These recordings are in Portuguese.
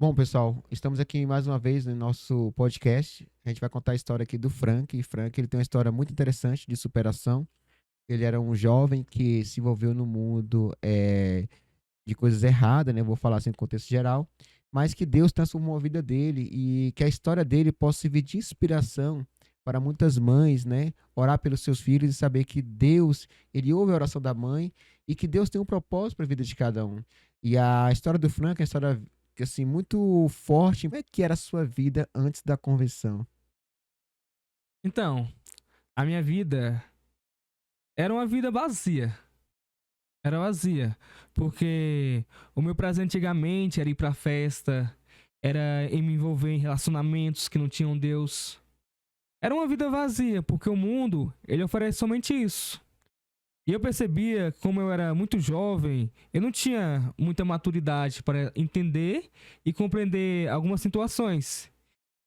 Bom, pessoal, estamos aqui mais uma vez no nosso podcast. A gente vai contar a história aqui do Frank. E Frank, ele tem uma história muito interessante de superação. Ele era um jovem que se envolveu no mundo de coisas erradas, né? Vou falar assim no contexto geral, mas que Deus transformou a vida dele e que a história dele possa servir de inspiração para muitas mães, né? Orar pelos seus filhos e saber que Deus, ele ouve a oração da mãe e que Deus tem um propósito para a vida de cada um. E a história do Frank é uma história assim muito forte. Como é que era a sua vida antes da conversão? Então, a minha vida era uma vida vazia. Era vazia. Porque o meu prazer antigamente era ir pra festa, era em me envolver em relacionamentos que não tinham Deus. Era uma vida vazia, porque o mundo, ele oferece somente isso. E eu percebia, como eu era muito jovem, eu não tinha muita maturidade para entender e compreender algumas situações.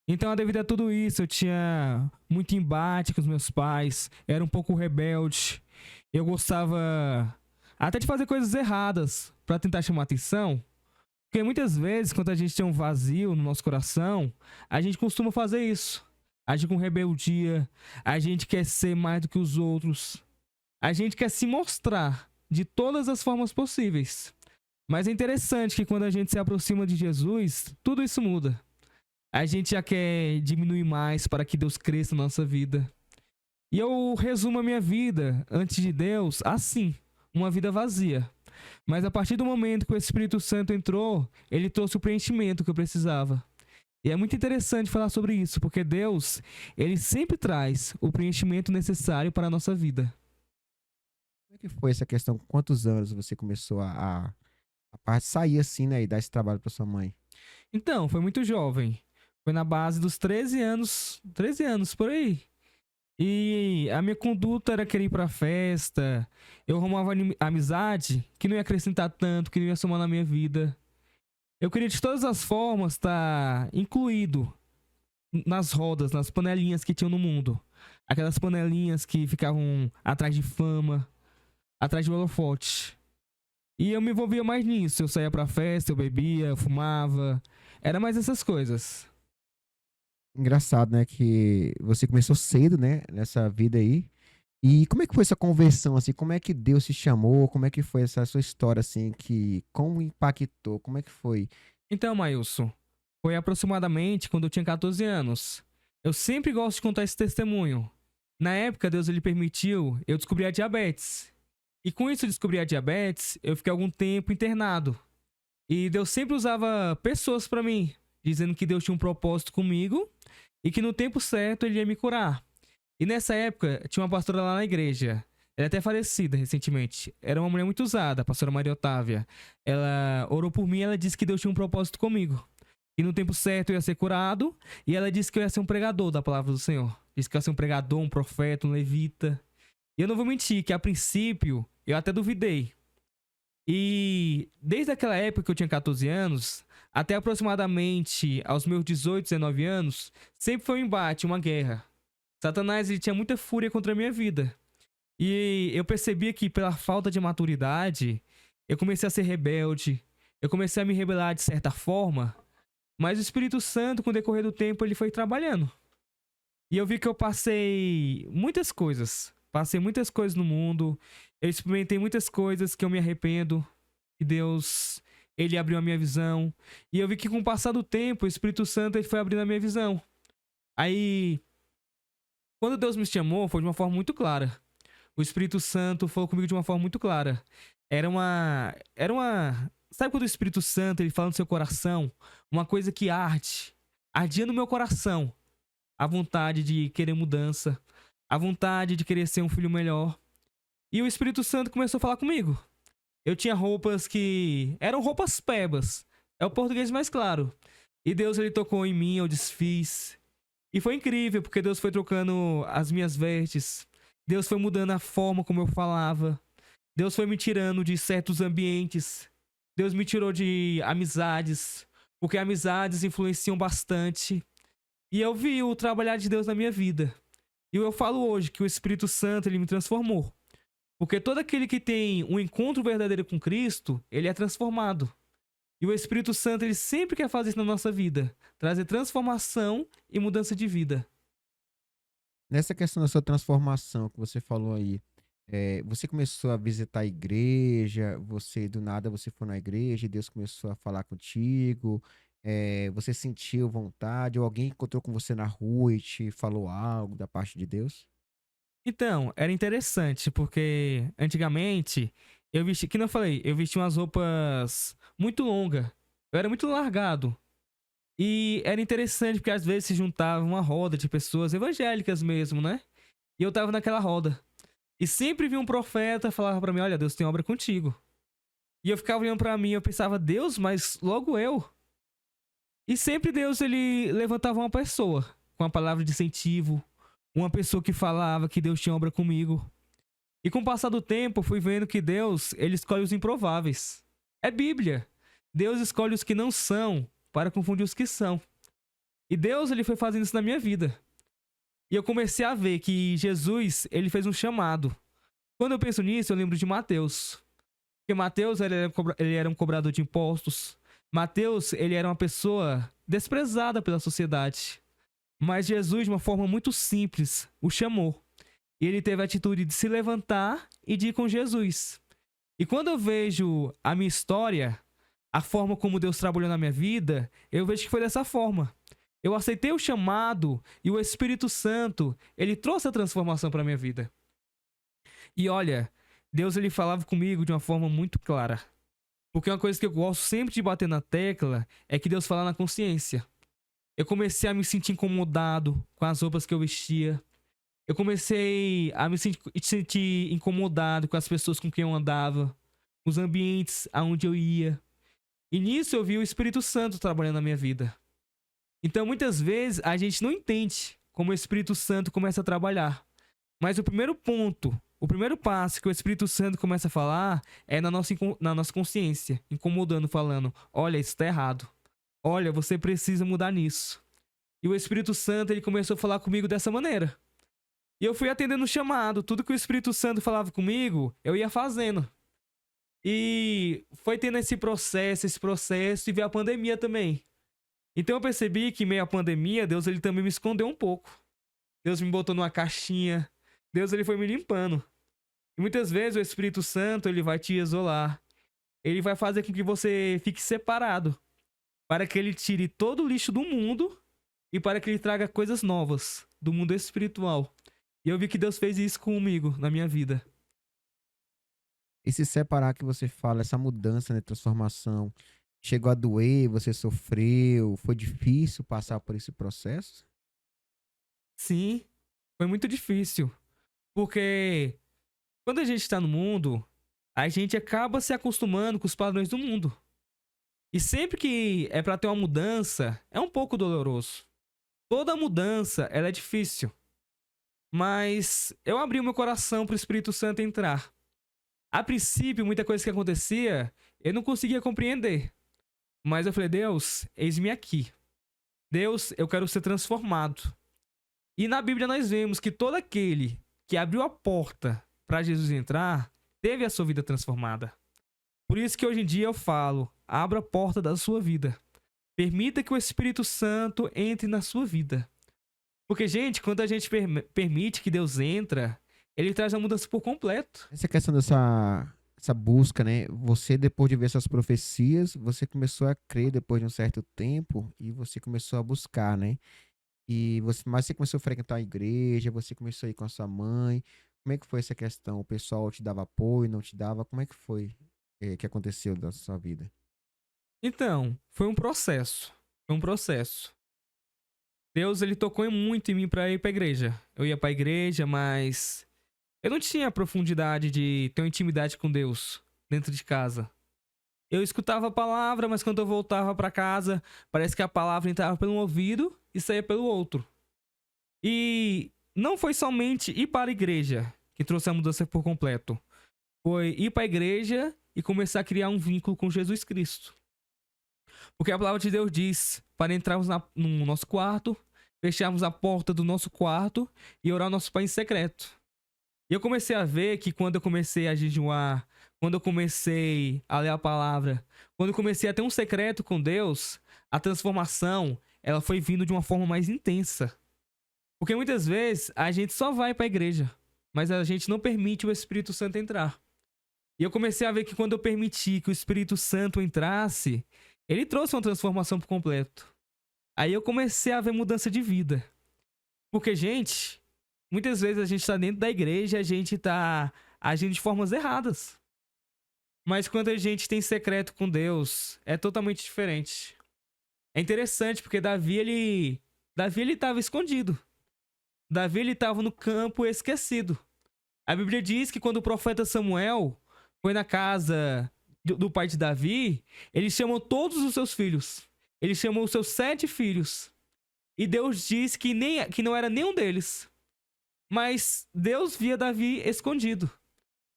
Então, devido a tudo isso, eu tinha muito embate com os meus pais, era um pouco rebelde. Eu gostava até de fazer coisas erradas para tentar chamar atenção. Porque muitas vezes, quando a gente tem um vazio no nosso coração, a gente costuma fazer isso. Agir com rebeldia, a gente quer ser mais do que os outros, a gente quer se mostrar de todas as formas possíveis. Mas é interessante que quando a gente se aproxima de Jesus, tudo isso muda. A gente já quer diminuir mais para que Deus cresça na nossa vida. E eu resumo a minha vida antes de Deus assim, uma vida vazia. Mas a partir do momento que o Espírito Santo entrou, ele trouxe o preenchimento que eu precisava. E é muito interessante falar sobre isso, porque Deus, ele sempre traz o preenchimento necessário para a nossa vida. Como é que foi essa questão? Com quantos anos você começou a sair assim, né, e dar esse trabalho para sua mãe? Então, foi muito jovem. Foi na base dos 13 anos por aí. E a minha conduta era querer ir pra festa. Eu arrumava amizade que não ia acrescentar tanto, que não ia somar na minha vida. Eu queria de todas as formas estar incluído nas rodas, nas panelinhas que tinham no mundo. Aquelas panelinhas que ficavam atrás de fama, atrás de holofote. E eu me envolvia mais nisso. Eu saía pra festa, eu bebia, eu fumava. Era mais essas coisas. Engraçado, né, que você começou cedo, né, nessa vida aí. E como é que foi essa conversão, assim? Como é que Deus te chamou? Como é que foi essa sua história, assim, que como impactou? Como é que foi? Então, Mailson, foi aproximadamente quando eu tinha 14 anos. Eu sempre gosto de contar esse testemunho. Na época, Deus ele permitiu eu descobrir a diabetes. E com isso eu descobri a diabetes, eu fiquei algum tempo internado. E Deus sempre usava pessoas para mim, dizendo que Deus tinha um propósito comigo e que no tempo certo ele ia me curar. E nessa época, tinha uma pastora lá na igreja. Ela é até falecida recentemente. Era uma mulher muito usada, a pastora Maria Otávia. Ela orou por mim e ela disse que Deus tinha um propósito comigo. E no tempo certo eu ia ser curado. E ela disse que eu ia ser um pregador da palavra do Senhor. Disse que eu ia ser um pregador, um profeta, um levita. E eu não vou mentir que a princípio eu até duvidei. E desde aquela época que eu tinha 14 anos, até aproximadamente aos meus 18, 19 anos, sempre foi um embate, uma guerra. Satanás ele tinha muita fúria contra a minha vida. E eu percebia que pela falta de maturidade, eu comecei a ser rebelde, eu comecei a me rebelar de certa forma, mas o Espírito Santo, com o decorrer do tempo, ele foi trabalhando. E eu vi que eu passei muitas coisas no mundo, eu experimentei muitas coisas que eu me arrependo, e Deus, ele abriu a minha visão, e eu vi que com o passar do tempo, o Espírito Santo ele foi abrindo a minha visão. Aí, quando Deus me chamou, foi de uma forma muito clara. O Espírito Santo falou comigo de uma forma muito clara. Sabe quando o Espírito Santo ele fala no seu coração? Uma coisa que arde. Ardia no meu coração. A vontade de querer mudança. A vontade de querer ser um filho melhor. E o Espírito Santo começou a falar comigo. Eu tinha roupas que eram roupas pebas. É o português mais claro. E Deus ele tocou em mim, eu desfiz. E foi incrível, porque Deus foi trocando as minhas vestes. Deus foi mudando a forma como eu falava. Deus foi me tirando de certos ambientes. Deus me tirou de amizades, porque amizades influenciam bastante. E eu vi o trabalhar de Deus na minha vida. E eu falo hoje que o Espírito Santo ele me transformou. Porque todo aquele que tem um encontro verdadeiro com Cristo, ele é transformado. E o Espírito Santo, ele sempre quer fazer isso na nossa vida. Trazer transformação e mudança de vida. Nessa questão da sua transformação que você falou aí, você começou a visitar a igreja, você do nada você foi na igreja e Deus começou a falar contigo, você sentiu vontade, ou alguém encontrou com você na rua e te falou algo da parte de Deus? Então, era interessante, porque antigamente, eu vesti, que não falei, eu vestia umas roupas muito longas. Eu era muito largado. E era interessante, porque às vezes se juntava uma roda de pessoas evangélicas mesmo, né? E eu tava naquela roda. E sempre vinha um profeta falava pra mim, olha, Deus tem obra contigo. E eu ficava olhando pra mim, eu pensava, Deus, mas logo eu. E sempre Deus, ele levantava uma pessoa com a palavra de incentivo, uma pessoa que falava que Deus tinha obra comigo. E com o passar do tempo, eu fui vendo que Deus, ele escolhe os improváveis. É Bíblia. Deus escolhe os que não são para confundir os que são. E Deus, ele foi fazendo isso na minha vida. E eu comecei a ver que Jesus, ele fez um chamado. Quando eu penso nisso, eu lembro de Mateus. Porque Mateus, ele era um cobrador de impostos. Mateus, ele era uma pessoa desprezada pela sociedade. Mas Jesus, de uma forma muito simples, o chamou. E ele teve a atitude de se levantar e de ir com Jesus. E quando eu vejo a minha história, a forma como Deus trabalhou na minha vida, eu vejo que foi dessa forma. Eu aceitei o chamado e o Espírito Santo, ele trouxe a transformação para minha vida. E olha, Deus, ele falava comigo de uma forma muito clara. Porque uma coisa que eu gosto sempre de bater na tecla é que Deus fala na consciência. Eu comecei a me sentir incomodado com as roupas que eu vestia. Eu comecei a me sentir incomodado com as pessoas com quem eu andava, os ambientes aonde eu ia. E nisso eu vi o Espírito Santo trabalhando na minha vida. Então muitas vezes a gente não entende como o Espírito Santo começa a trabalhar. Mas o primeiro ponto, o primeiro passo que o Espírito Santo começa a falar é na nossa consciência, incomodando, falando, olha, isso está errado. Olha, você precisa mudar nisso. E o Espírito Santo, ele começou a falar comigo dessa maneira. E eu fui atendendo o chamado. Tudo que o Espírito Santo falava comigo, eu ia fazendo. E foi tendo esse processo e veio a pandemia também. Então eu percebi que meio à pandemia, Deus, ele também me escondeu um pouco. Deus me botou numa caixinha. Deus, ele foi me limpando. E muitas vezes o Espírito Santo, ele vai te isolar. Ele vai fazer com que você fique separado. Para que ele tire todo o lixo do mundo e para que ele traga coisas novas do mundo espiritual. E eu vi que Deus fez isso comigo, na minha vida. E se separar que você fala, essa mudança, né, transformação, chegou a doer, você sofreu, foi difícil passar por esse processo? Sim, foi muito difícil. Porque quando a gente está no mundo, a gente acaba se acostumando com os padrões do mundo. E sempre que é para ter uma mudança, é um pouco doloroso. Toda mudança, ela é difícil. Mas eu abri o meu coração para o Espírito Santo entrar. A princípio, muita coisa que acontecia, eu não conseguia compreender. Mas eu falei, Deus, eis-me aqui. Deus, eu quero ser transformado. E na Bíblia nós vemos que todo aquele que abriu a porta para Jesus entrar, teve a sua vida transformada. Por isso que hoje em dia eu falo, abra a porta da sua vida. Permita que o Espírito Santo entre na sua vida. Porque, gente, quando a gente permite que Deus entra, ele traz a mudança por completo. Essa questão essa busca, né? Você, depois de ver essas profecias, você começou a crer depois de um certo tempo e você começou a buscar, né? Mas você começou a frequentar a igreja, você começou a ir com a sua mãe. Como é que foi essa questão? O pessoal te dava apoio, não te dava? Como é que foi que aconteceu na sua vida? Então, foi um processo. Foi um processo. Deus, ele tocou muito em mim para ir para a igreja. Eu ia para a igreja, mas eu não tinha a profundidade de ter uma intimidade com Deus dentro de casa. Eu escutava a palavra, mas quando eu voltava para casa, parece que a palavra entrava pelo um ouvido e saía pelo outro. E não foi somente ir para a igreja que trouxe a mudança por completo. Foi ir para a igreja e começar a criar um vínculo com Jesus Cristo. Porque a palavra de Deus diz para entrarmos no nosso quarto, fecharmos a porta do nosso quarto e orar ao nosso Pai em secreto. E eu comecei a ver que quando eu comecei a jejuar, quando eu comecei a ler a palavra, quando eu comecei a ter um secreto com Deus, a transformação, ela foi vindo de uma forma mais intensa. Porque muitas vezes a gente só vai para a igreja, mas a gente não permite o Espírito Santo entrar. E eu comecei a ver que quando eu permiti que o Espírito Santo entrasse, ele trouxe uma transformação por completo. Aí eu comecei a ver mudança de vida. Porque, gente, muitas vezes a gente está dentro da igreja e a gente está agindo de formas erradas. Mas quando a gente tem secreto com Deus, é totalmente diferente. É interessante porque Davi ele estava escondido. Davi ele estava no campo esquecido. A Bíblia diz que quando o profeta Samuel foi na casa do pai de Davi, ele chamou todos os seus filhos. Ele chamou os seus 7 filhos. E Deus diz que não era nenhum deles. Mas Deus via Davi escondido.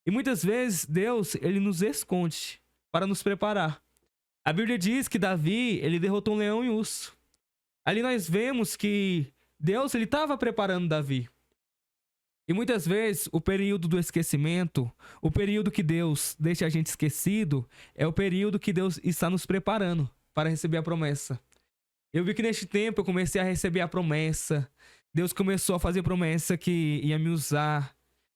E muitas vezes Deus ele nos esconde para nos preparar. A Bíblia diz que Davi ele derrotou um leão e um urso. Ali nós vemos que Deus ele estava preparando Davi. E muitas vezes o período do esquecimento, o período que Deus deixa a gente esquecido, é o período que Deus está nos preparando para receber a promessa. Eu vi que neste tempo eu comecei a receber a promessa. Deus começou a fazer promessa que ia me usar,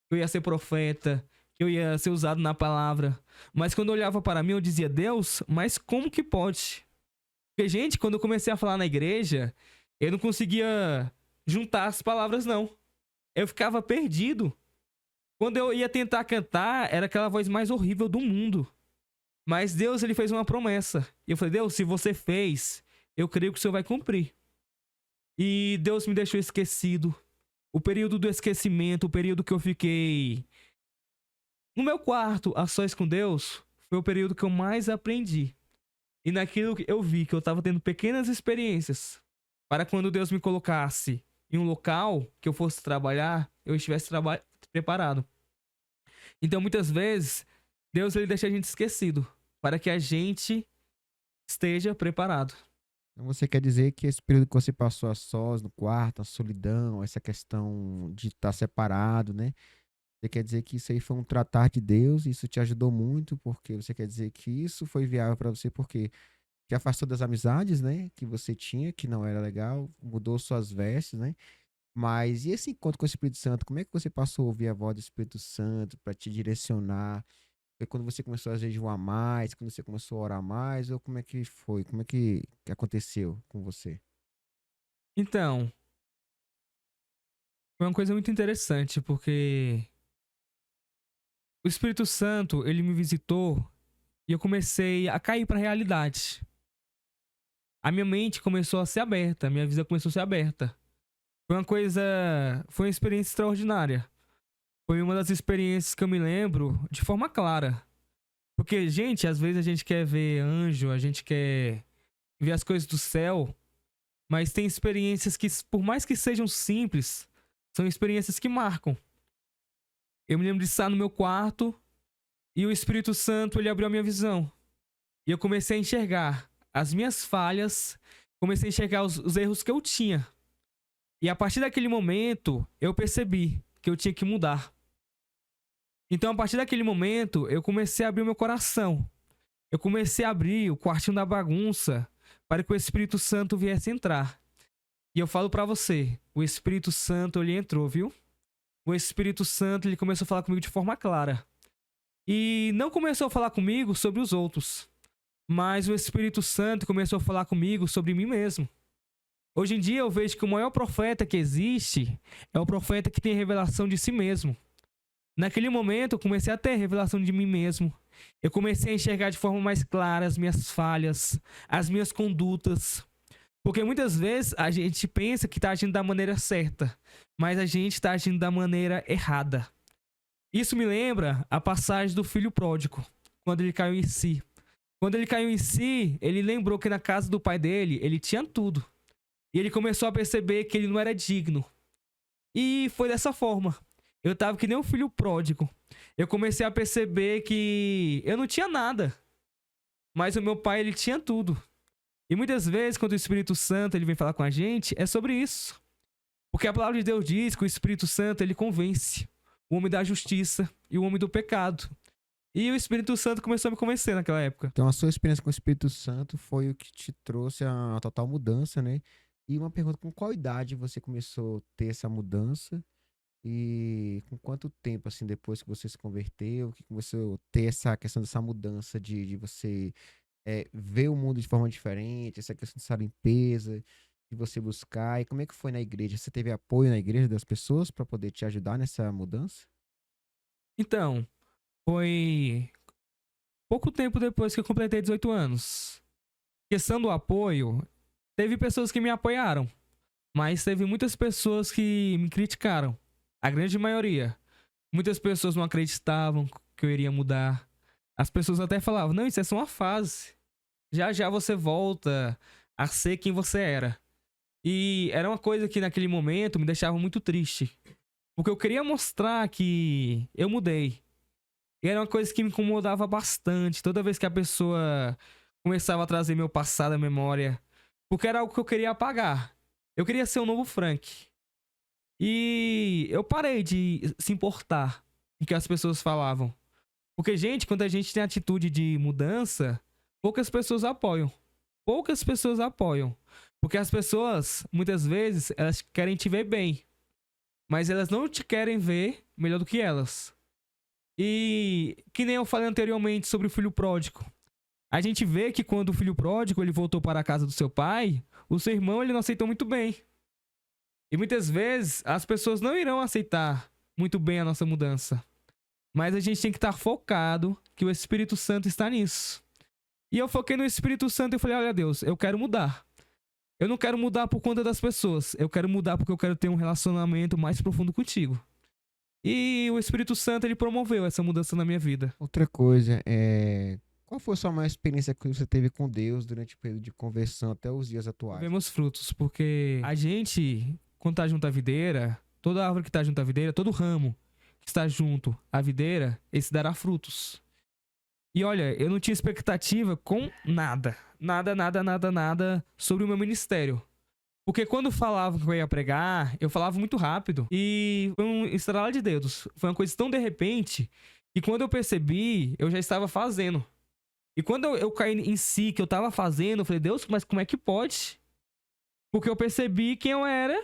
que eu ia ser profeta, que eu ia ser usado na palavra. Mas quando eu olhava para mim, eu dizia, Deus, mas como que pode? Porque, gente, quando eu comecei a falar na igreja, eu não conseguia juntar as palavras, não. Eu ficava perdido. Quando eu ia tentar cantar, era aquela voz mais horrível do mundo. Mas Deus, ele fez uma promessa. E eu falei, Deus, se você fez, eu creio que o Senhor vai cumprir. E Deus me deixou esquecido. O período do esquecimento, o período que eu fiquei no meu quarto, a sós com Deus, foi o período que eu mais aprendi. E naquilo que eu vi que eu estava tendo pequenas experiências para quando Deus me colocasse em um local que eu fosse trabalhar, eu estivesse preparado. Então, muitas vezes, Deus ele deixa a gente esquecido para que a gente esteja preparado. Então você quer dizer que esse período que você passou a sós, no quarto, a solidão, essa questão de estar separado, né? Você quer dizer que isso aí foi um tratar de Deus, e isso te ajudou muito, porque você quer dizer que isso foi viável para você, porque te afastou das amizades, né? Que você tinha, que não era legal, mudou suas vestes, né? Mas e esse encontro com o Espírito Santo? Como é que você passou a ouvir a voz do Espírito Santo para te direcionar? Foi quando você começou a jejuar mais, quando você começou a orar mais, ou como é que foi? Como é que aconteceu com você? Então, foi uma coisa muito interessante, porque o Espírito Santo, ele me visitou e eu comecei a cair para a realidade. A minha mente começou a ser aberta, a minha visão começou a ser aberta. Foi uma experiência extraordinária. Foi uma das experiências que eu me lembro de forma clara. Porque, gente, às vezes a gente quer ver anjo, a gente quer ver as coisas do céu, mas tem experiências que, por mais que sejam simples, são experiências que marcam. Eu me lembro de estar no meu quarto e o Espírito Santo, ele abriu a minha visão. E eu comecei a enxergar as minhas falhas, comecei a enxergar os erros que eu tinha. E a partir daquele momento, eu percebi que eu tinha que mudar. Então, a partir daquele momento, eu comecei a abrir o meu coração. Eu comecei a abrir o quartinho da bagunça para que o Espírito Santo viesse entrar. E eu falo pra você, o Espírito Santo, ele entrou, viu? O Espírito Santo, ele começou a falar comigo de forma clara. E não começou a falar comigo sobre os outros, mas o Espírito Santo começou a falar comigo sobre mim mesmo. Hoje em dia eu vejo que o maior profeta que existe é o profeta que tem revelação de si mesmo. Naquele momento eu comecei a ter revelação de mim mesmo. Eu comecei a enxergar de forma mais clara as minhas falhas, as minhas condutas. Porque muitas vezes a gente pensa que está agindo da maneira certa, mas a gente está agindo da maneira errada. Isso me lembra a passagem do filho pródigo, quando ele caiu em si. Quando ele caiu em si, ele lembrou que na casa do pai dele, ele tinha tudo. E ele começou a perceber que ele não era digno. E foi dessa forma. Eu estava que nem um filho pródigo. Eu comecei a perceber que eu não tinha nada. Mas o meu pai, ele tinha tudo. E muitas vezes, quando o Espírito Santo ele vem falar com a gente, é sobre isso. Porque a palavra de Deus diz que o Espírito Santo, ele convence o homem da justiça e o homem do pecado. E o Espírito Santo começou a me convencer naquela época. Então, a sua experiência com o Espírito Santo foi o que te trouxe a total mudança, né? E uma pergunta, com qual idade você começou a ter essa mudança? E com quanto tempo, assim, depois que você se converteu, que começou a ter essa questão dessa mudança de você ver o mundo de forma diferente, essa questão dessa limpeza, de você buscar. E como é que foi na igreja? Você teve apoio na igreja das pessoas para poder te ajudar nessa mudança? Então, foi pouco tempo depois que eu completei 18 anos. Questão do apoio, teve pessoas que me apoiaram, mas teve muitas pessoas que me criticaram. A grande maioria. Muitas pessoas não acreditavam que eu iria mudar. As pessoas até falavam: não, isso é só uma fase. Já já você volta a ser quem você era. E era uma coisa que naquele momento me deixava muito triste. Porque eu queria mostrar que eu mudei. E era uma coisa que me incomodava bastante. Toda vez que a pessoa começava a trazer meu passado à memória. Porque era algo que eu queria apagar. Eu queria ser um novo Frank. E eu parei de se importar com o que as pessoas falavam. Porque, gente, quando a gente tem atitude de mudança, poucas pessoas apoiam. Poucas pessoas apoiam. Porque as pessoas, muitas vezes, elas querem te ver bem. Mas elas não te querem ver melhor do que elas. E que nem eu falei anteriormente sobre o filho pródigo. A gente vê que quando o filho pródigo ele voltou para a casa do seu pai, o seu irmão ele não aceitou muito bem. E muitas vezes as pessoas não irão aceitar muito bem a nossa mudança. Mas a gente tem que estar focado que o Espírito Santo está nisso. E eu foquei no Espírito Santo e falei: olha, Deus, eu quero mudar. Eu não quero mudar por conta das pessoas. Eu quero mudar porque eu quero ter um relacionamento mais profundo contigo. E o Espírito Santo, ele promoveu essa mudança na minha vida. Outra coisa, qual foi a sua maior experiência que você teve com Deus durante o período de conversão até os dias atuais? Vemos frutos, porque a gente, quando tá junto à videira, toda árvore que tá junto à videira, todo ramo que está junto à videira, esse dará frutos. E olha, eu não tinha expectativa com nada. Nada sobre o meu ministério. Porque quando falavam que eu ia pregar, eu falava muito rápido. E foi um estralar de dedos. Foi uma coisa tão de repente que quando eu percebi, eu já estava fazendo. E quando eu caí em si, que eu estava fazendo, eu falei: Deus, mas como é que pode? Porque eu percebi quem eu era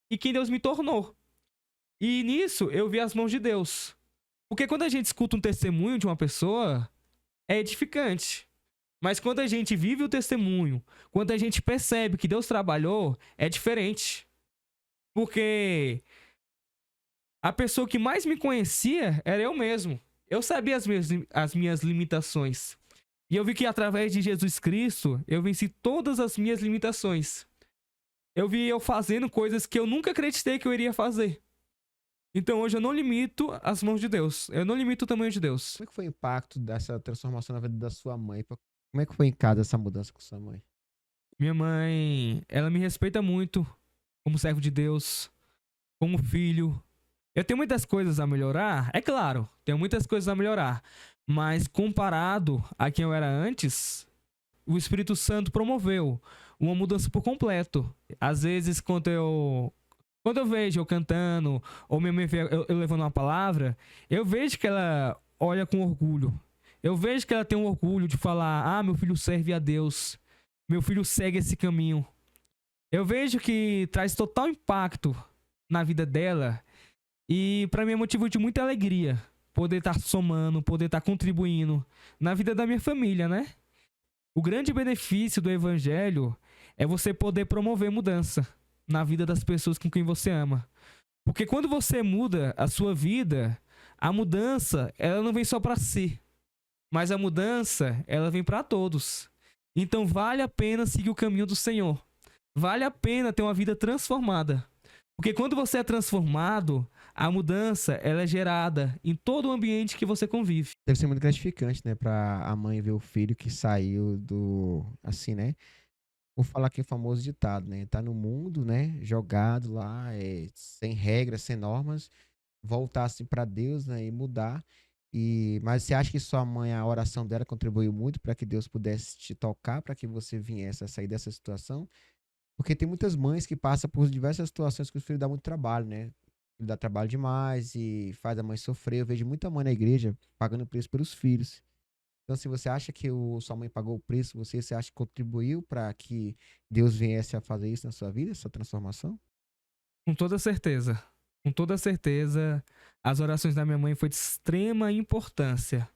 e quem Deus me tornou. E nisso eu vi as mãos de Deus. Porque quando a gente escuta um testemunho de uma pessoa, é edificante. Mas quando a gente vive o testemunho, quando a gente percebe que Deus trabalhou, é diferente. Porque a pessoa que mais me conhecia era eu mesmo. Eu sabia as minhas limitações. E eu vi que através de Jesus Cristo, eu venci todas as minhas limitações. Eu vi eu fazendo coisas que eu nunca acreditei que eu iria fazer. Então hoje eu não limito as mãos de Deus. Eu não limito o tamanho de Deus. Como é que foi o impacto dessa transformação na vida da sua mãe? Como é que foi em casa essa mudança com sua mãe? Minha mãe, ela me respeita muito como servo de Deus, como filho. Eu tenho muitas coisas a melhorar, é claro, tenho muitas coisas a melhorar. Mas comparado a quem eu era antes, o Espírito Santo promoveu uma mudança por completo. Às vezes, quando eu vejo eu cantando, ou minha mãe vê eu levando uma palavra, eu vejo que ela olha com orgulho. Eu vejo que ela tem um orgulho de falar: ah, meu filho serve a Deus. Meu filho segue esse caminho. Eu vejo que traz total impacto na vida dela. E para mim é motivo de muita alegria poder estar somando, poder estar contribuindo na vida da minha família, né? O grande benefício do evangelho é você poder promover mudança na vida das pessoas com quem você ama. Porque quando você muda a sua vida, a mudança, ela não vem só para si, mas a mudança, ela vem para todos. Então vale a pena seguir o caminho do Senhor. Vale a pena ter uma vida transformada. Porque quando você é transformado, a mudança ela é gerada em todo o ambiente que você convive. Deve ser muito gratificante, né, pra a mãe ver o filho que saiu do, assim, né? Vou falar aqui o famoso ditado, né? Tá no mundo, né? Jogado lá, sem regras, sem normas, voltasse para Deus, né? E mudar. Mas você acha que sua mãe, a oração dela contribuiu muito para que Deus pudesse te tocar, para que você viesse a sair dessa situação? Porque tem muitas mães que passam por diversas situações que os filhos dão muito trabalho, né? ele dá trabalho demais e faz a mãe sofrer. Eu vejo muita mãe na igreja pagando preço pelos filhos. Então, se você acha que sua mãe pagou o preço, você acha que contribuiu para que Deus viesse a fazer isso na sua vida, essa transformação? Com toda certeza. Com toda certeza, as orações da minha mãe foi de extrema importância.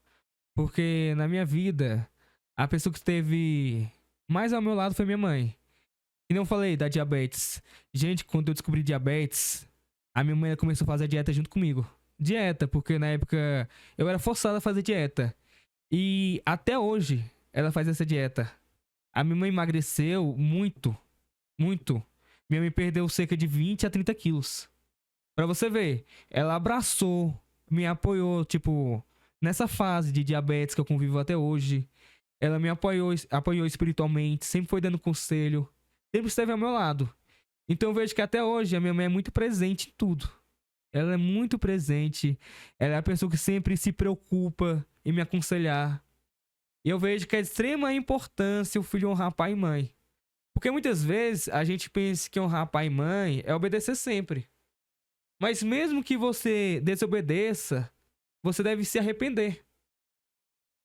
Porque na minha vida, a pessoa que esteve mais ao meu lado foi minha mãe. E não falei da diabetes. Gente, quando eu descobri diabetes, a minha mãe começou a fazer dieta junto comigo. Dieta, porque na época eu era forçado a fazer dieta. E até hoje ela faz essa dieta. A minha mãe emagreceu muito, muito. Minha mãe perdeu cerca de 20 a 30 quilos. Pra você ver, ela abraçou, me apoiou, tipo, nessa fase de diabetes que eu convivo até hoje. Ela me apoiou espiritualmente, sempre foi dando conselho, sempre esteve ao meu lado. Então eu vejo que até hoje a minha mãe é muito presente em tudo. Ela é muito presente, ela é a pessoa que sempre se preocupa em me aconselhar. E eu vejo que é de extrema importância o filho honrar pai e mãe. Porque muitas vezes a gente pensa que honrar pai e mãe é obedecer sempre. Mas mesmo que você desobedeça, você deve se arrepender.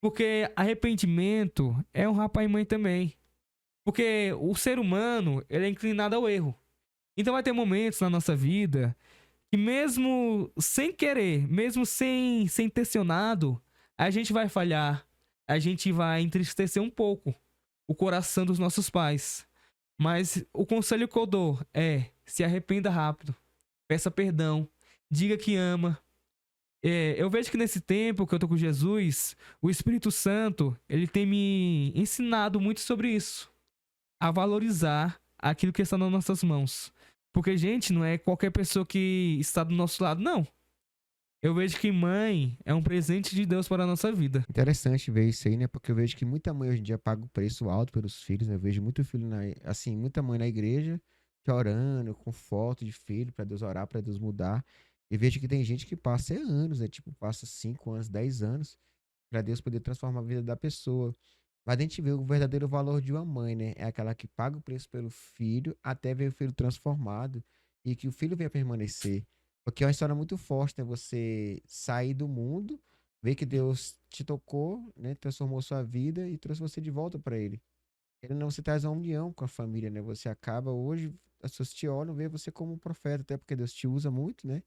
Porque arrependimento é honrar pai e mãe também. Porque o ser humano, ele é inclinado ao erro. Então vai ter momentos na nossa vida que mesmo sem querer, mesmo sem intencionado, a gente vai falhar. A gente vai entristecer um pouco o coração dos nossos pais. Mas o conselho que eu dou é: se arrependa rápido. Peça perdão. Diga que ama. Eu vejo que nesse tempo que eu tô com Jesus, o Espírito Santo, ele tem me ensinado muito sobre isso. A valorizar aquilo que está nas nossas mãos. Porque, gente, não é qualquer pessoa que está do nosso lado, não. Eu vejo que mãe é um presente de Deus para a nossa vida. Interessante ver isso aí, né? Porque eu vejo que muita mãe hoje em dia paga o preço alto pelos filhos, né? Eu vejo muito filho, assim, muita mãe na igreja chorando, com foto de filho, para Deus orar, para Deus mudar. E vejo que tem gente que passa anos, né? Tipo, passa 5 anos, 10 anos, para Deus poder transformar a vida da pessoa. Mas a gente vê o verdadeiro valor de uma mãe, né? É aquela que paga o preço pelo filho até ver o filho transformado e que o filho venha permanecer. Porque é uma história muito forte, né? Você sair do mundo, ver que Deus te tocou, né? Transformou sua vida e trouxe você de volta para Ele. Ele não, você traz uma união com a família, né? Você acaba hoje, as pessoas te olham, vê você como um profeta, até porque Deus te usa muito, né?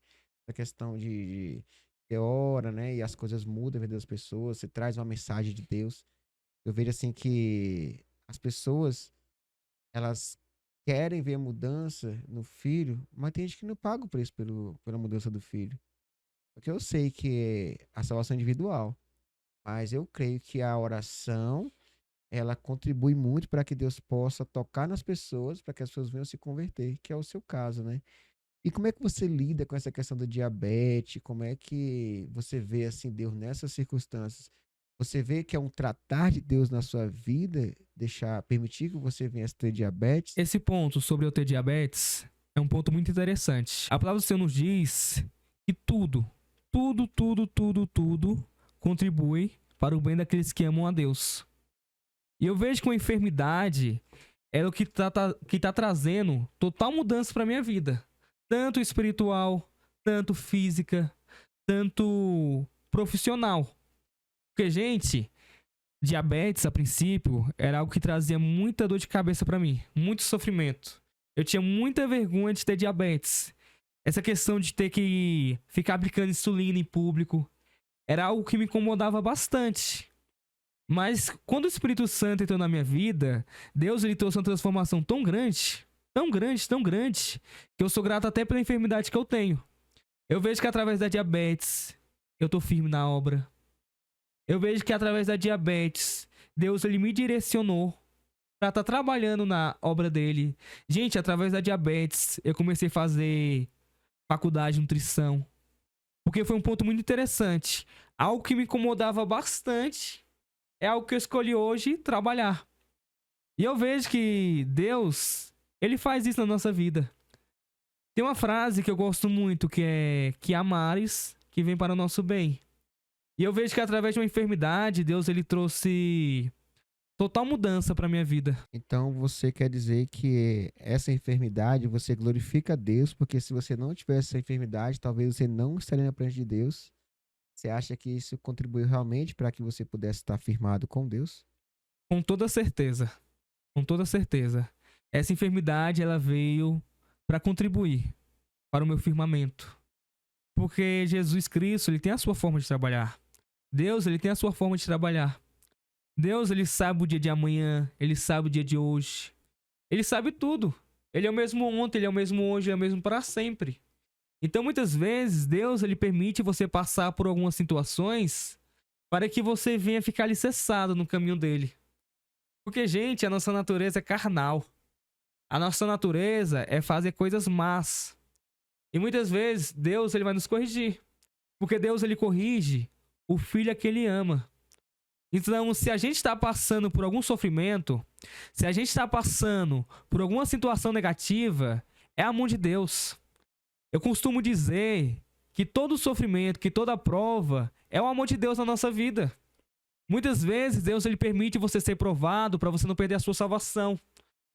A questão de ter hora, né? E as coisas mudam a vida das pessoas, você traz uma mensagem de Deus. Eu vejo assim que as pessoas, elas querem ver a mudança no filho, mas tem gente que não paga o preço pela mudança do filho. Porque eu sei que a salvação é individual, mas eu creio que a oração, ela contribui muito para que Deus possa tocar nas pessoas, para que as pessoas venham se converter, que é o seu caso, né? E como é que você lida com essa questão do diabetes? Como é que você vê assim Deus nessas circunstâncias? Você vê que é um tratar de Deus na sua vida, permitir que você venha a ter diabetes? Esse ponto sobre eu ter diabetes é um ponto muito interessante. A palavra do Senhor nos diz que tudo contribui para o bem daqueles que amam a Deus. E eu vejo que uma enfermidade é o que tá trazendo total mudança para minha vida. Tanto espiritual, tanto física, tanto profissional. Porque, gente, diabetes, a princípio, era algo que trazia muita dor de cabeça pra mim, muito sofrimento. Eu tinha muita vergonha de ter diabetes. Essa questão de ter que ficar aplicando insulina em público era algo que me incomodava bastante. Mas quando o Espírito Santo entrou na minha vida, Deus ele trouxe uma transformação tão grande, tão grande, tão grande, que eu sou grato até pela enfermidade que eu tenho. Eu vejo que através da diabetes, eu tô firme na obra. Eu vejo que através da diabetes, Deus ele me direcionou para estar trabalhando na obra dele. Gente, através da diabetes, eu comecei a fazer faculdade de nutrição. Porque foi um ponto muito interessante. Algo que me incomodava bastante é algo que eu escolhi hoje trabalhar. E eu vejo que Deus, ele faz isso na nossa vida. Tem uma frase que eu gosto muito, que é que amares, que vem para o nosso bem. E eu vejo que através de uma enfermidade, Deus ele trouxe total mudança para minha vida. Então você quer dizer que essa enfermidade você glorifica a Deus, porque se você não tivesse essa enfermidade, talvez você não estaria na presença de Deus. Você acha que isso contribuiu realmente para que você pudesse estar firmado com Deus? Com toda certeza. Com toda certeza. Essa enfermidade, ela veio para contribuir para o meu firmamento. Porque Jesus Cristo, ele tem a sua forma de trabalhar. Deus, ele tem a sua forma de trabalhar. Deus, ele sabe o dia de amanhã, ele sabe o dia de hoje. Ele sabe tudo. Ele é o mesmo ontem, ele é o mesmo hoje, ele é o mesmo para sempre. Então, muitas vezes, Deus, ele permite você passar por algumas situações para que você venha ficar alicerçado no caminho dele. Porque, gente, a nossa natureza é carnal. A nossa natureza é fazer coisas más. E muitas vezes Deus, ele vai nos corrigir. Porque Deus, ele corrige o filho a que ele ama. Então, se a gente está passando por algum sofrimento, se a gente está passando por alguma situação negativa, é a mão de Deus. Eu costumo dizer que todo sofrimento, que toda prova é o amor de Deus na nossa vida. Muitas vezes Deus, ele permite você ser provado para você não perder a sua salvação.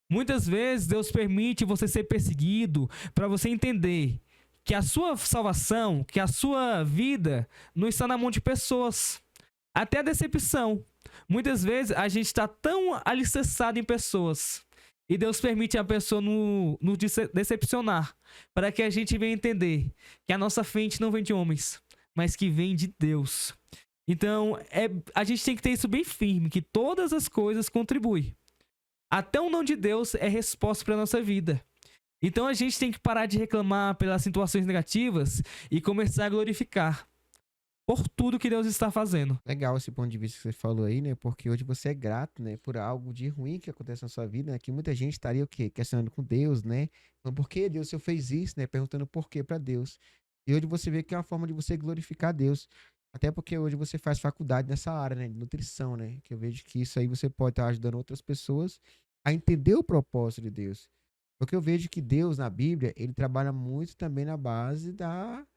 Muitas vezes Deus permite você ser perseguido para você entender que a sua salvação, que a sua vida não está na mão de pessoas. Até a decepção. Muitas vezes a gente está tão alicerçado em pessoas e Deus permite a pessoa nos decepcionar para que a gente venha entender que a nossa frente não vem de homens, mas que vem de Deus. Então, a gente tem que ter isso bem firme, que todas as coisas contribuem. Até o não de Deus é resposta para a nossa vida. Então a gente tem que parar de reclamar pelas situações negativas e começar a glorificar por tudo que Deus está fazendo. Legal esse ponto de vista que você falou aí, né? Porque hoje você é grato, né? Por algo de ruim que acontece na sua vida, né? Que muita gente estaria o quê? Questionando com Deus, né? Falando, por que Deus, o Senhor fez isso, né? Perguntando por quê para Deus. E hoje você vê que é uma forma de você glorificar Deus. Até porque hoje você faz faculdade nessa área, né? De nutrição, né? Que eu vejo que isso aí você pode estar ajudando outras pessoas a entender o propósito de Deus. Porque eu vejo que Deus, na Bíblia, ele trabalha muito também na base da,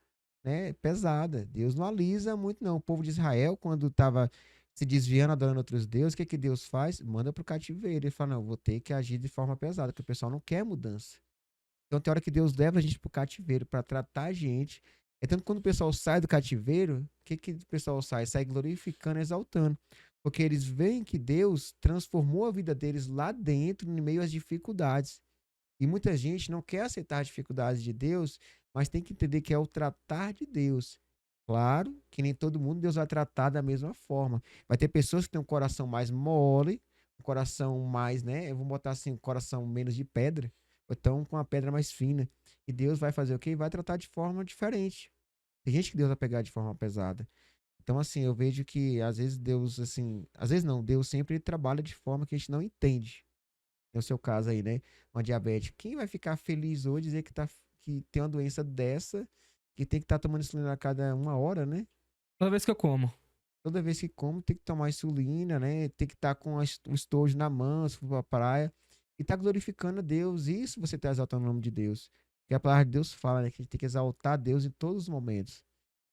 né, pesada. Deus não alisa muito, não. O povo de Israel, quando estava se desviando, adorando outros deuses, o que que Deus faz? Manda para o cativeiro. Ele fala, não, vou ter que agir de forma pesada, porque o pessoal não quer mudança. Então tem hora que Deus leva a gente para o cativeiro para tratar a gente. É tanto que quando o pessoal sai do cativeiro, o que que o pessoal sai? Sai glorificando, exaltando. Porque eles veem que Deus transformou a vida deles lá dentro, em meio às dificuldades. E muita gente não quer aceitar as dificuldades de Deus, mas tem que entender que é o tratar de Deus. Claro que nem todo mundo Deus vai tratar da mesma forma. Vai ter pessoas que têm um coração mais mole, um coração mais, né? Eu vou botar assim, um coração menos de pedra, ou então com a pedra mais fina. E Deus vai fazer o quê? Vai tratar de forma diferente. Tem gente que Deus vai pegar de forma pesada. Então, assim, eu vejo que às vezes Deus, assim, às vezes não, Deus sempre trabalha de forma que a gente não entende. No seu caso aí, né? Uma diabetes. Quem vai ficar feliz hoje dizer que tem uma doença dessa, que tem que estar tomando insulina a cada 1 hora, né? Toda vez que eu como. Toda vez que come, tem que tomar insulina, né? Tem que estar com o estojo na mão, se for pra praia. E tá glorificando a Deus. Isso você tá exaltando o nome de Deus. Porque a palavra de Deus fala, né? Que a gente tem que exaltar Deus em todos os momentos.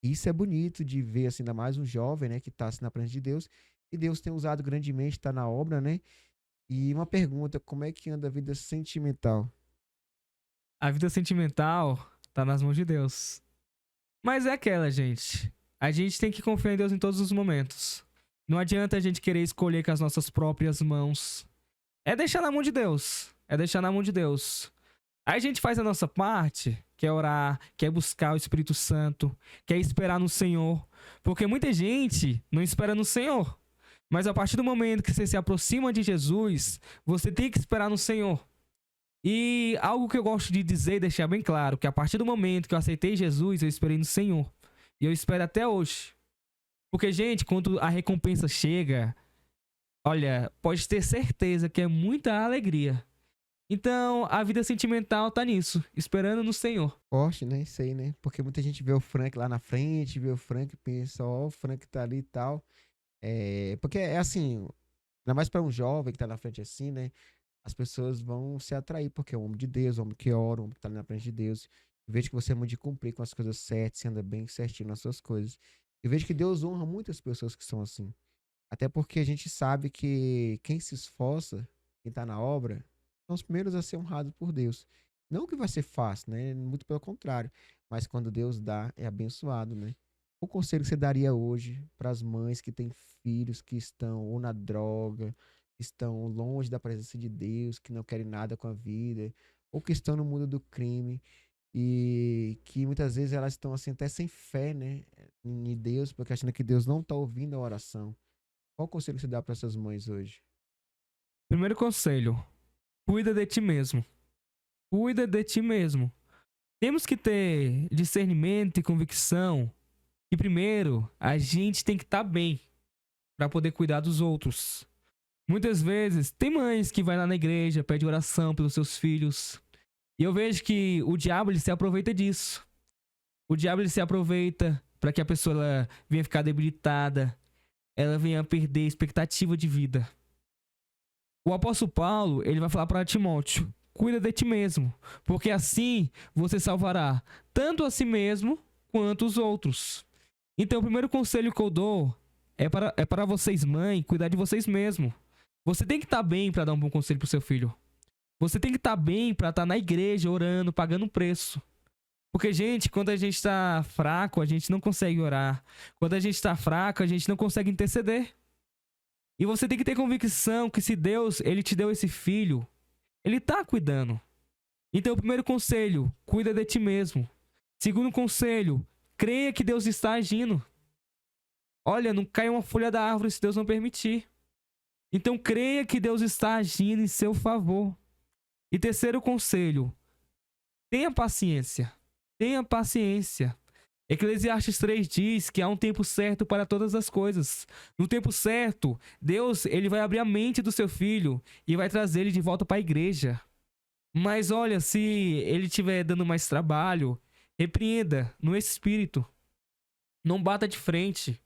E isso é bonito de ver, assim, ainda mais um jovem, né? Que tá assim, na presença de Deus. E Deus tem usado grandemente, tá na obra, né? E uma pergunta, como é que anda a vida sentimental? A vida sentimental tá nas mãos de Deus. Mas é aquela, gente. A gente tem que confiar em Deus em todos os momentos. Não adianta a gente querer escolher com as nossas próprias mãos. É deixar na mão de Deus. É deixar na mão de Deus. Aí a gente faz a nossa parte, que é orar, que é buscar o Espírito Santo, que é esperar no Senhor. Porque muita gente não espera no Senhor. Mas a partir do momento que você se aproxima de Jesus, você tem que esperar no Senhor. E algo que eu gosto de dizer e deixar bem claro, que a partir do momento que eu aceitei Jesus, eu esperei no Senhor. E eu espero até hoje. Porque, gente, quando a recompensa chega, olha, pode ter certeza que é muita alegria. Então, a vida sentimental tá nisso, esperando no Senhor. Forte, né? Isso aí, né? Porque muita gente vê o Frank lá na frente, vê o Frank e pensa, ó, o Frank tá ali e tal. É, porque é assim, ainda mais para um jovem que tá na frente assim, né? As pessoas vão se atrair, porque é um homem de Deus, um homem que ora, um homem que tá ali na frente de Deus. Eu vejo que você é muito de cumprir com as coisas certas, você anda bem certinho nas suas coisas. Eu vejo que Deus honra muitas pessoas que são assim. Até porque a gente sabe que quem se esforça, quem está na obra, são os primeiros a ser honrados por Deus. Não que vai ser fácil, né? Muito pelo contrário. Mas quando Deus dá, é abençoado, né? O conselho que você daria hoje para as mães que têm filhos que estão ou na droga, que estão longe da presença de Deus, que não querem nada com a vida, ou que estão no mundo do crime e que muitas vezes elas estão assim até sem fé, né, em Deus, porque achando que Deus não está ouvindo a oração. Qual conselho você dá para essas mães hoje? Primeiro conselho: cuida de ti mesmo. Cuida de ti mesmo. Temos que ter discernimento e convicção que, primeiro, a gente tem que estar bem para poder cuidar dos outros. Muitas vezes, tem mães que vai lá na igreja, pede oração pelos seus filhos. E eu vejo que o diabo ele se aproveita disso. O diabo ele se aproveita para que a pessoa ela venha ficar debilitada, ela venha perder a expectativa de vida. O apóstolo Paulo, ele vai falar para Timóteo: cuida de ti mesmo, porque assim você salvará tanto a si mesmo quanto os outros. Então, o primeiro conselho que eu dou é para vocês, mãe, cuidar de vocês mesmos. Você tem que estar bem para dar um bom conselho pro seu filho. Você tem que estar bem para estar na igreja orando, pagando um preço. Porque, gente, quando a gente está fraco, a gente não consegue orar. Quando a gente está fraco, a gente não consegue interceder. E você tem que ter convicção que se Deus, ele te deu esse filho, ele tá cuidando. Então, o primeiro conselho, cuida de ti mesmo. Segundo conselho, creia que Deus está agindo. Olha, não cai uma folha da árvore se Deus não permitir. Então, creia que Deus está agindo em seu favor. E terceiro conselho, tenha paciência. Tenha paciência. Eclesiastes 3 diz que há um tempo certo para todas as coisas. No tempo certo, Deus ele vai abrir a mente do seu filho e vai trazer ele de volta para a igreja. Mas olha, se ele estiver dando mais trabalho, repreenda no espírito. Não bata de frente.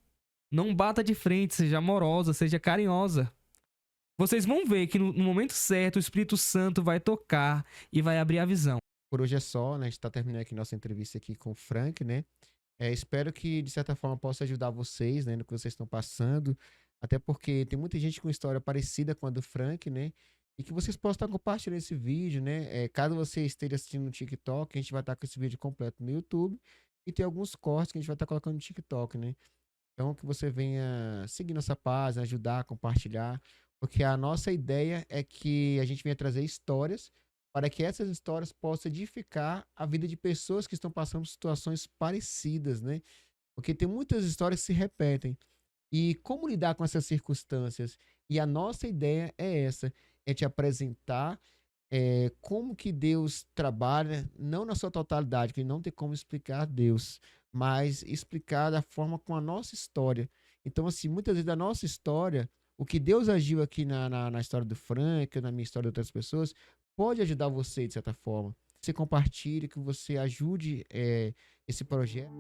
Não bata de frente, seja amorosa, seja carinhosa. Vocês vão ver que no momento certo o Espírito Santo vai tocar e vai abrir a visão. Por hoje é só, né? A gente está terminando aqui nossa entrevista aqui com o Frank, né? Espero que, de certa forma, possa ajudar vocês, né, no que vocês estão passando. Até porque tem muita gente com história parecida com a do Frank, né? E que vocês possam estar compartilhando esse vídeo, né? Caso você esteja assistindo no TikTok, a gente vai estar com esse vídeo completo no YouTube. E tem alguns cortes que a gente vai estar colocando no TikTok, né? Então, que você venha seguir nossa página, ajudar, compartilhar. Porque a nossa ideia é que a gente venha trazer histórias para que essas histórias possam edificar a vida de pessoas que estão passando por situações parecidas, né? Porque tem muitas histórias que se repetem. E como lidar com essas circunstâncias? E a nossa ideia é essa, é te apresentar como que Deus trabalha, não na sua totalidade, que não tem como explicar Deus, mas explicar da forma com a nossa história. Então, assim, muitas vezes da nossa história, o que Deus agiu aqui na história do Frank, na minha história de outras pessoas, pode ajudar você de certa forma. Você compartilhe, que você ajude esse projeto.